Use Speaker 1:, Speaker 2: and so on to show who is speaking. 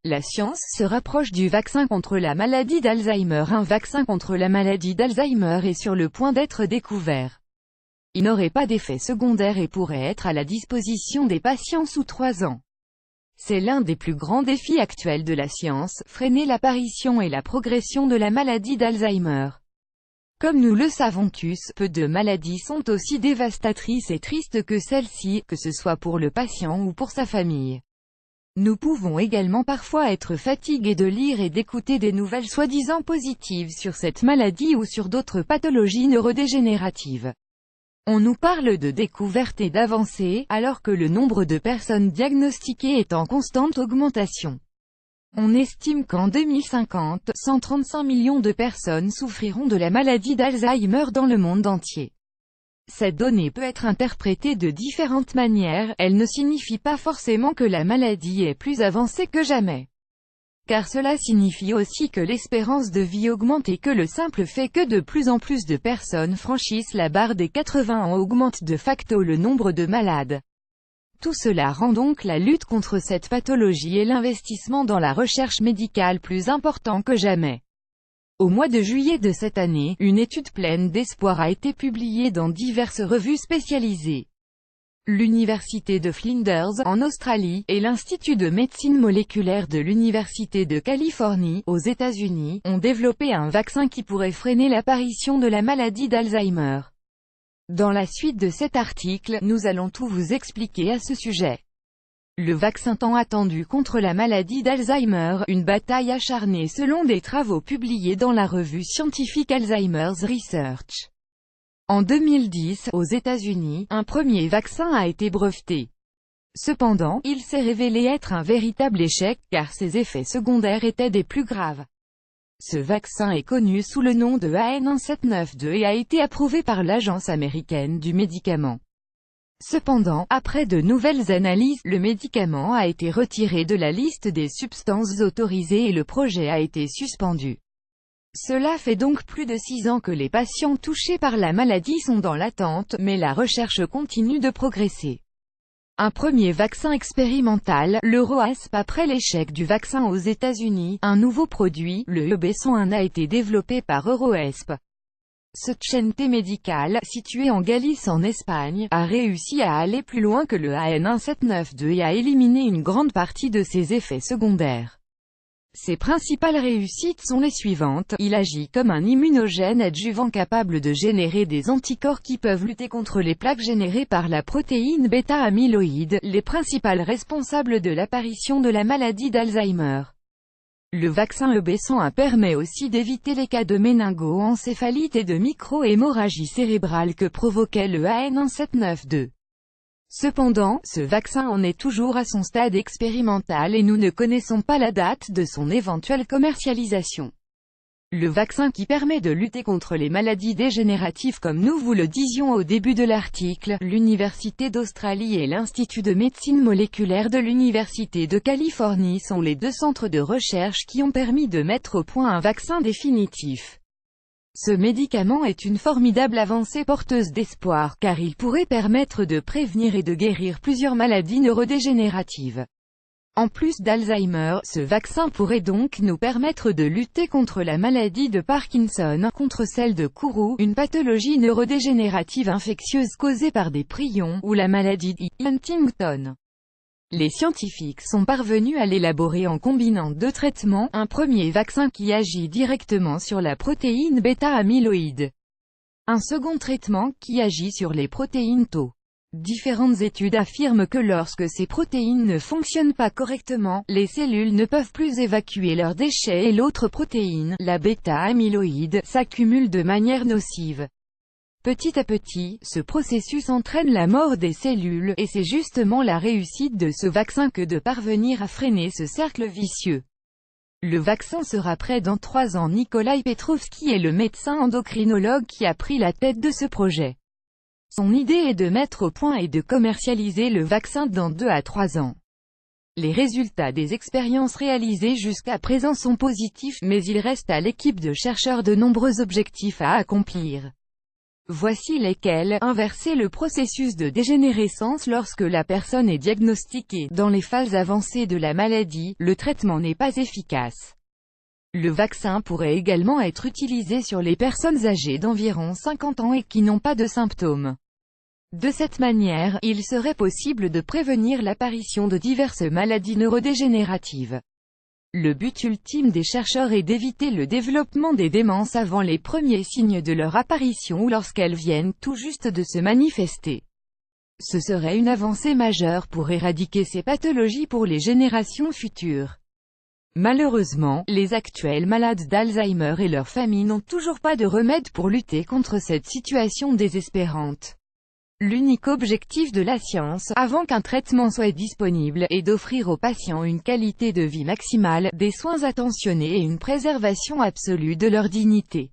Speaker 1: La science se rapproche du vaccin contre la maladie d'Alzheimer. Un vaccin contre la maladie d'Alzheimer est sur le point d'être découvert. Il n'aurait pas d'effets secondaires et pourrait être à la disposition des patients sous 3 ans. C'est l'un des plus grands défis actuels de la science, freiner l'apparition et la progression de la maladie d'Alzheimer. Comme nous le savons tous, peu de maladies sont aussi dévastatrices et tristes que celle-ci, que ce soit pour le patient ou pour sa famille. Nous pouvons également parfois être fatigués de lire et d'écouter des nouvelles soi-disant positives sur cette maladie ou sur d'autres pathologies neurodégénératives. On nous parle de découvertes et d'avancées, alors que le nombre de personnes diagnostiquées est en constante augmentation. On estime qu'en 2050, 135 millions de personnes souffriront de la maladie d'Alzheimer dans le monde entier. Cette donnée peut être interprétée de différentes manières, elle ne signifie pas forcément que la maladie est plus avancée que jamais. Car cela signifie aussi que l'espérance de vie augmente et que le simple fait que de plus en plus de personnes franchissent la barre des 80 ans augmente de facto le nombre de malades. Tout cela rend donc la lutte contre cette pathologie et l'investissement dans la recherche médicale plus important que jamais. Au mois de juillet de cette année, une étude pleine d'espoir a été publiée dans diverses revues spécialisées. L'Université de Flinders, en Australie, et l'Institut de médecine moléculaire de l'Université de Californie, aux États-Unis, ont développé un vaccin qui pourrait freiner l'apparition de la maladie d'Alzheimer. Dans la suite de cet article, nous allons tout vous expliquer à ce sujet. Le vaccin tant attendu contre la maladie d'Alzheimer, une bataille acharnée selon des travaux publiés dans la revue scientifique Alzheimer's Research. En 2010, aux États-Unis, un premier vaccin a été breveté. Cependant, il s'est révélé être un véritable échec, car ses effets secondaires étaient des plus graves. Ce vaccin est connu sous le nom de AN1792 et a été approuvé par l'Agence américaine du médicament. Cependant, après de nouvelles analyses, le médicament a été retiré de la liste des substances autorisées et le projet a été suspendu. Cela fait donc plus de 6 ans que les patients touchés par la maladie sont dans l'attente, mais la recherche continue de progresser. Un premier vaccin expérimental, l'EuroASP. Après l'échec du vaccin aux États-Unis, un nouveau produit, le EB101 a été développé par EuroASP. Centente Medical, situé en Galice en Espagne, a réussi à aller plus loin que le AN1792 et à éliminer une grande partie de ses effets secondaires. Ses principales réussites sont les suivantes. Il agit comme un immunogène adjuvant capable de générer des anticorps qui peuvent lutter contre les plaques générées par la protéine bêta-amyloïde, les principales responsables de l'apparition de la maladie d'Alzheimer. Le vaccin EB101 permet aussi d'éviter les cas de méningo-encéphalite et de micro-hémorragie cérébrale que provoquait le AN1792. Cependant, ce vaccin en est toujours à son stade expérimental et nous ne connaissons pas la date de son éventuelle commercialisation. Le vaccin qui permet de lutter contre les maladies dégénératives comme nous vous le disions au début de l'article, l'Université d'Australie et l'Institut de médecine moléculaire de l'Université de Californie sont les 2 centres de recherche qui ont permis de mettre au point un vaccin définitif. Ce médicament est une formidable avancée porteuse d'espoir, car il pourrait permettre de prévenir et de guérir plusieurs maladies neurodégénératives. En plus d'Alzheimer, ce vaccin pourrait donc nous permettre de lutter contre la maladie de Parkinson, contre celle de Kourou, une pathologie neurodégénérative infectieuse causée par des prions, ou la maladie de Huntington. Les scientifiques sont parvenus à l'élaborer en combinant 2 traitements, un premier vaccin qui agit directement sur la protéine bêta-amyloïde. Un second traitement qui agit sur les protéines tau. Différentes études affirment que lorsque ces protéines ne fonctionnent pas correctement, les cellules ne peuvent plus évacuer leurs déchets et l'autre protéine, la bêta-amyloïde, s'accumule de manière nocive. Petit à petit, ce processus entraîne la mort des cellules, et c'est justement la réussite de ce vaccin que de parvenir à freiner ce cercle vicieux. Le vaccin sera prêt dans 3 ans. Nikolai Petrovski est le médecin endocrinologue qui a pris la tête de ce projet. Son idée est de mettre au point et de commercialiser le vaccin dans 2 à 3 ans. Les résultats des expériences réalisées jusqu'à présent sont positifs, mais il reste à l'équipe de chercheurs de nombreux objectifs à accomplir. Voici lesquels. Inverser le processus de dégénérescence lorsque la personne est diagnostiquée. Dans les phases avancées de la maladie, le traitement n'est pas efficace. Le vaccin pourrait également être utilisé sur les personnes âgées d'environ 50 ans et qui n'ont pas de symptômes. De cette manière, il serait possible de prévenir l'apparition de diverses maladies neurodégénératives. Le but ultime des chercheurs est d'éviter le développement des démences avant les premiers signes de leur apparition ou lorsqu'elles viennent tout juste de se manifester. Ce serait une avancée majeure pour éradiquer ces pathologies pour les générations futures. Malheureusement, les actuels malades d'Alzheimer et leurs familles n'ont toujours pas de remède pour lutter contre cette situation désespérante. L'unique objectif de la science, avant qu'un traitement soit disponible, est d'offrir aux patients une qualité de vie maximale, des soins attentionnés et une préservation absolue de leur dignité.